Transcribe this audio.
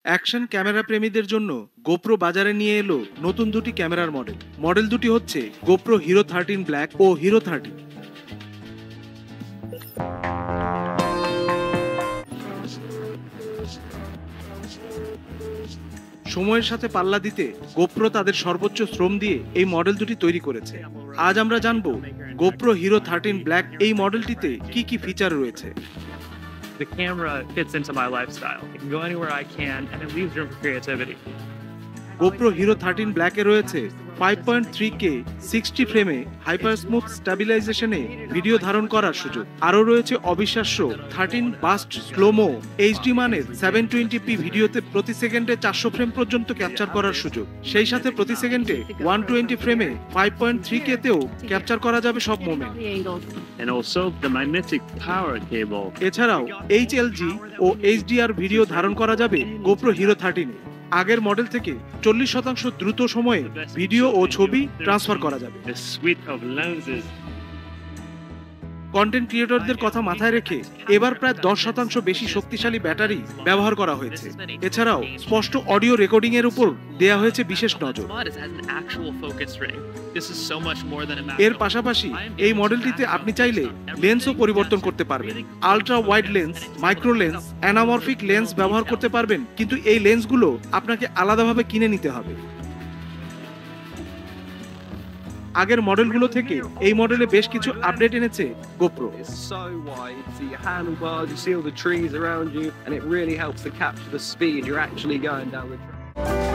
Action camera প্রেমীদের জন্য GoPro বাজারে নিয়ে এলো নতুন দুটি ক্যামেরার মডেল দুটি হচ্ছে গোপ্রো হিরো 13 ব্ল্যাক ও হিরো 30। সময়ের সাথে পাল্লা দিতে গোপ্রো তাদের সর্বোচ্চ শ্রম দিয়ে এই মডেল দুটি তৈরি করেছে। আজ আমরা জানবো গোপ্রো হিরো 13 ব্ল্যাক এই মডেলটিতে কি কি ফিচার রয়েছে। The camera fits into my lifestyle. It can go anywhere I can, and it leaves room for creativity. GoPro hero 13 ব্ল্যাকে রয়েছে 5.3K 60 ফ্রেমে হাইপার স্মুথ স্ট্যাবিলাইজেশনে ভিডিও ধারণ করার সুযোগ। আরও রয়েছে অবিশ্বাস্য 13 বাস্ট স্লোমো এইচডি মানের 720p ভিডিওতে প্রতি সেকেন্ডে 400 ফ্রেম পর্যন্ত ক্যাপচার করার সুযোগ। সেই সাথে প্রতি সেকেন্ডে 120 ফ্রেমে 5.3K তেও ক্যাপচার করা যাবে সব moment. And also the magnetic power cable. এছাড়াও HLG ও HDR ভিডিও ধারণ করা যাবে গোপ্রো হিরো 13 এ। আগের মডেল থেকে 40% দ্রুত সময়ে ভিডিও ও ছবি ট্রান্সফার করা যাবে। The suite of lenses. Content ক্রিয়েটরদের কথা মাথায় রেখে এবার প্রায় 10% বেশি শক্তিশালী ব্যাটারি ব্যবহার করা হয়েছে। এছাড়াও স্পষ্ট অডিও রেকর্ডিং এর উপর দেয়া হয়েছে বিশেষ নজর। এর পাশাপাশি এই মডেলটিতে আপনি চাইলে লেন্সও পরিবর্তন করতে পারবেন। Ultra wide lens, micro lens, anamorphic lens ব্যবহার করতে পারবেন, কিন্তু এই লেন্সগুলো আপনাকে আলাদাভাবে কিনে নিতে হবে। আগের মডেলগুলো থেকে এই মডেলে বেশ কিছু আপডেট এনেছে GoPro. It's so wide, you see your handlebars, you see all the trees around you, and it really helps to capture the speed you're actually going down the track.